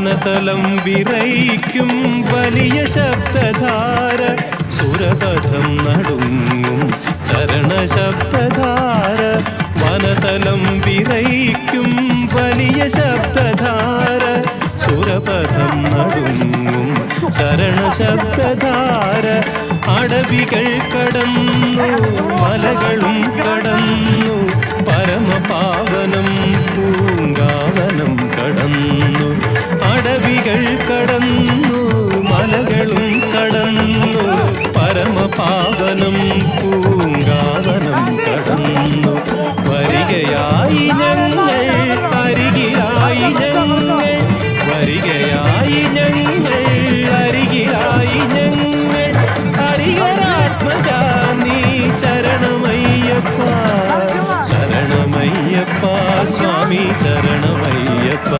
വനതലം വിറയ്ക്കും വലിയ ശബ്ദധാര സുരപഥം നടുങ്ങും ചരണശബ്ദധാര വനതലം വിറയ്ക്കും വലിയ ശബ്ദധാര സുരപഥം നടുങ്ങും ചരണശബ്ദധാര അടവികൾ കടന്നു മലകളും കടന്നു